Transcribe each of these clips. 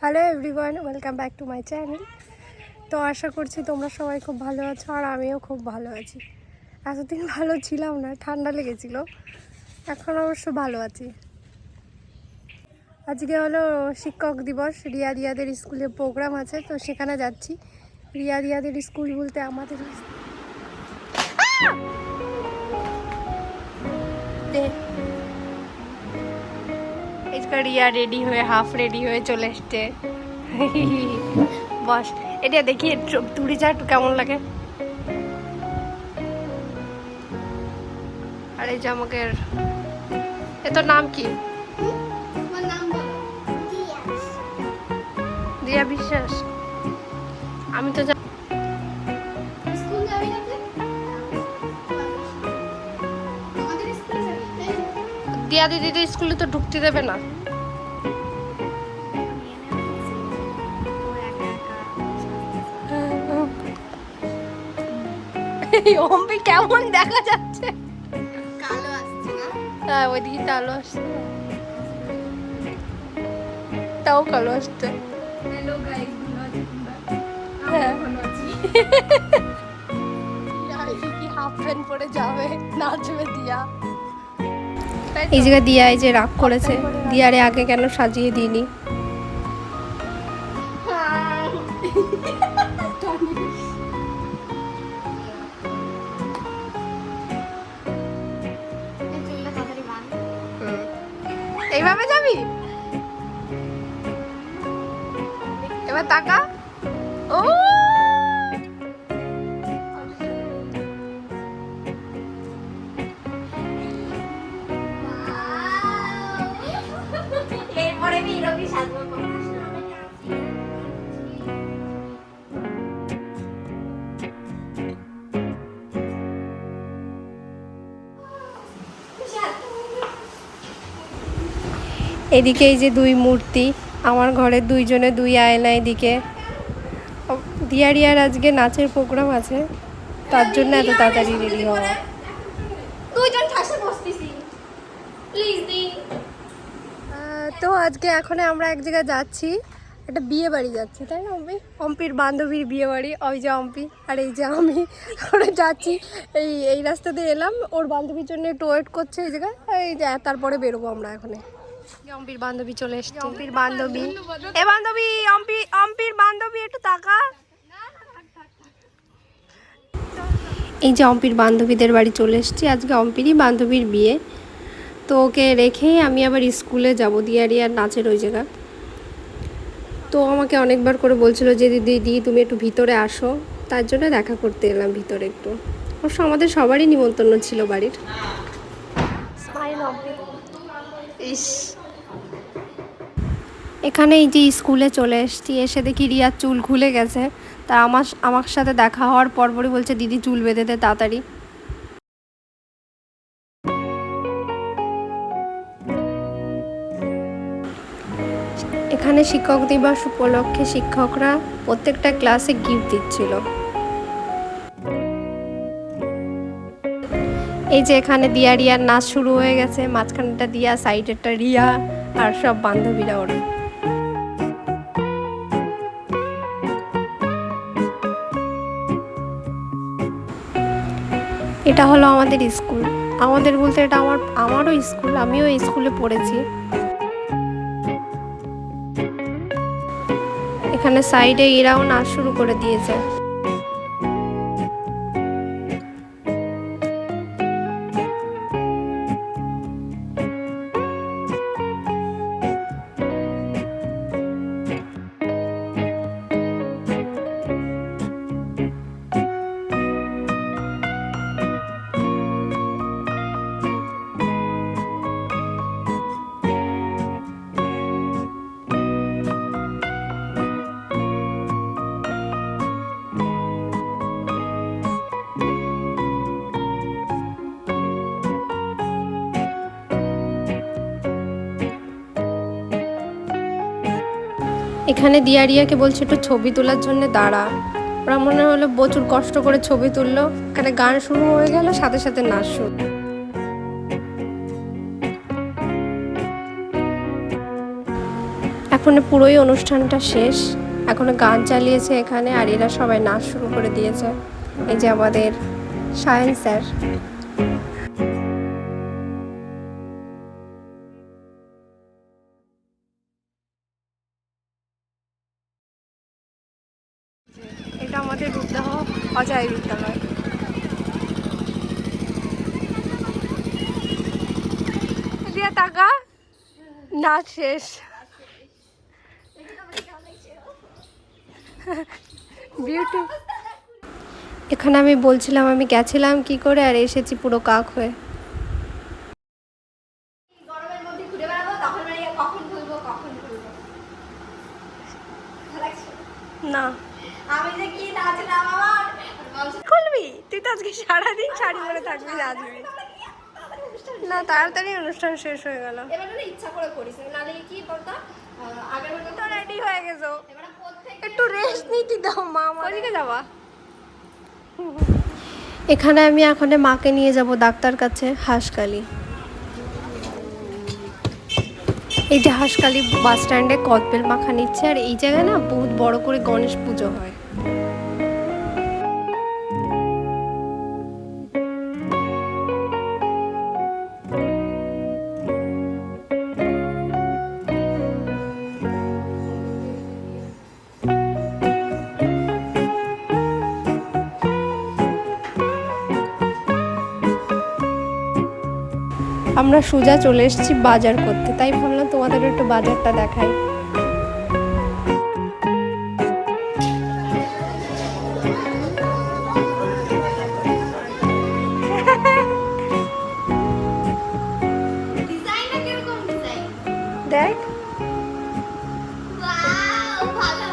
Hello everyone, welcome back to my channel. তো আশা করছি তোমরা সবাই খুব ভালো আছো আর আমিও খুব ভালো আছি। এতদিন ভালো ছিলাম না, ঠান্ডা লেগেছিল, এখন অবশ্য ভালো আছি। আজকে হলো শিক্ষক দিবস, রিয়াদের স্কুলে প্রোগ্রাম আছে, তো সেখানে যাচ্ছি। রিয়াদের স্কুল বলতে আমাদের রিয়া রেডি হয়ে হাফ রেডি হয়ে চলে এসছে। বস, এটা দেখি দূরে যা একটু কেমন লাগে। আর এই যে আমাকে, এ তোর নাম কি? দিয়া বিশ্বাস। আমি তো দিয়া দিদি তো স্কুলে তো ঢুকতে দেবে না। অম্পি কেমন দেখা যাচ্ছে? কালো আসছে না? হ্যাঁ, ওইদিকে কালো আসছে, তাও কালো আসছে। হ্যালো গাইস, ভালো আছি। কি হাফ প্যান্ট পরে যাবে, নাচবে দিয়া। এই জায়গায় দিয়া এই যে রাগ করেছে, দিয়ারে আগে কেন সাজিয়ে দিইনি। এইভাবে যাবি? এবার তাকা। ও এরপরে আমি এরকমই সাজবো। এদিকে এই যে দুই মূর্তি, আমার ঘরের দুইজনে দুই আয়না। এদিকে দিয়ারিয়ার আজকে নাচের প্রোগ্রাম আছে, তার জন্য এত তাড়াতাড়ি রেডি হওয়া। তো আজকে এখন আমরা এক জায়গায় যাচ্ছি, একটা বিয়ে বাড়ি যাচ্ছি, তাই না অম্পির বান্ধবীর বিয়ে বাড়ি। ওই যে অম্পি আর এই যে আমি, আমরা যাচ্ছি। এই রাস্তা দিয়ে এলাম, ওর বান্ধবীর জন্য একটু ওয়েট করছে এই জায়গায়। এই যে তারপরে বেরোবো আমরা। এখন অম্পির বান্ধবী চলে এসছে। অম্পির বান্ধবী, এ বান্ধবী, অম্পির বান্ধবী, একটু তাকা। এই যে অম্পির বান্ধবীদের বাড়ি চলে এসেছি। আজকে অম্পিরই বান্ধবীর বিয়ে, তো ওকে রেখেই আমি আবার স্কুলে যাব, দিয়ারিয়ার নাচের ওই জায়গা। তো আমাকে অনেকবার করে বলছিল যে দিদি তুমি একটু ভিতরে আসো, তার জন্য দেখা করতে এলাম ভিতরে একটু। অবশ্য আমাদের সবারই নিমন্ত্রণ ছিল বাড়ির। এখানে এই যে স্কুলে চলে এসেছি, এসে দেখি রিয়ার চুল খুলে গেছে। তা আমার সাথে দেখা হওয়ার পরপরই বলছে দিদি চুল বেঁধে দে তাড়াতাড়ি। এখানে শিক্ষক দিবস উপলক্ষে শিক্ষকরা প্রত্যেকটা ক্লাসে গিফট দিচ্ছিল। এই যে এখানে দিয়া রিয়ার নাচ শুরু হয়ে গেছে, মাঝখানটা দিয়া, সাইডেরটা রিয়া আর সব বান্ধবীরা ওরা। এটা হলো আমাদের স্কুল, আমাদের বলতে এটা আমারও স্কুল, আমিও এই স্কুলে পড়েছি। এখানে সাইডে এরাও নাচ শুরু করে দিয়েছে। এখানে দিয়া রিয়াকে বলছে একটু ছবি তোলার জন্য দাঁড়া। ওরা মনে হলো প্রচুর কষ্ট করে ছবি তুললো। এখানে গান শুরু হয়ে গেল, সাথে সাথে নাচ শুরু। এতক্ষণে পুরোই অনুষ্ঠানটা শেষ, এখনো গান চালিয়েছে এখানে আর এরা সবাই নাচ শুরু করে দিয়েছে। এই যে আমাদের সায়েন স্যার। এটা আমাদের রূপদাহ অজয় বিদ্যালয়। দিয়া টাকা নাচ শেষ। বিউটি। এখানে আমি বলছিলাম আমি গেছিলাম কি করে আর এসেছি পুরো কাক হয়ে। না আমি যে কি নাচলাম আমার খুলবি তুই তো আজকে সারাদিন শাড়ি পরে থাকবি নাচবি না। তাড়াতাড়ি অনুষ্ঠান শেষ হয়ে গেল। এবার না ইচ্ছা করে করিস নালে কি বলতো আগের বার তো রেডি হয়ে গেছো, এবার প্রত্যেক একটু রেস্ট নিতে দাও মা। ওদিকে যাবা? এখানে আমি এখন মাকে নিয়ে যাব ডাক্তার কাছে হাসকালি। এই যে হাসকালি বাস স্ট্যান্ডে কদবেল মাখা নিচ্ছে আর এই জায়গায় না বহুত বড় করে গণেশ পুজো হয়। আমরা সোজা চলে এসেছি বাজার করতে, তাই ভাবলাম তোমাদের একটু বাজারটা দেখাই। ডিজাইনটা কিরকম ডিজাইন দেখ ওয়াও ভালো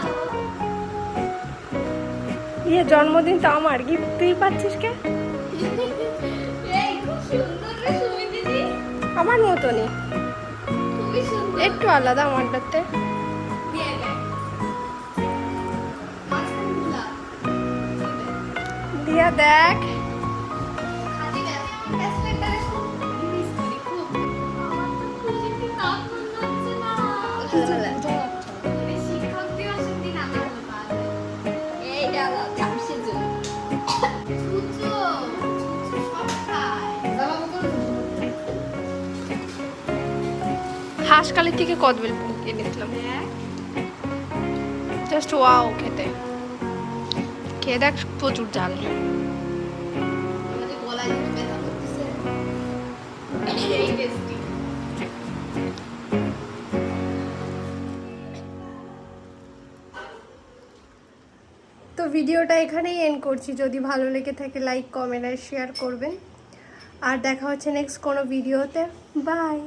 ইয়ে জন্মদিন তো আমার, গিফট তুই পাচ্ছিস কে? এই খুব সুন্দর রে সুমি দিদি, আমার মতনই, খুবই সুন্দর। একটু আলাদা আমারটাতে। দিয়ে দে মাছগুলা দিয়া দেখ খালি ক্যাসলেটারে খুব মিস করি খুব। আমার তো খুশিতে কাপ মনে হচ্ছে না। এই শিক্ষক দিবসের দিন আমার হলো পাওয়া যায়। এই গেল চামচে জন্য চুচো সব খায় বাবা বকুল হাসকালি থেকে কদবেল এনেছিলাম, জাস্ট ওয়াও খেতে। খেয়ে দেখ প্রচুর ঝাল। আমাদের গলায় যেন ব্যথা করতেছে এই টেস্টি। তো ভিডিওটা এখানেই এন্ড করছি। যদি ভালো লেগে থাকে লাইক কমেন্ট আর শেয়ার করবেন। আর দেখা হচ্ছে নেক্সট কোনো ভিডিওতে। বাই।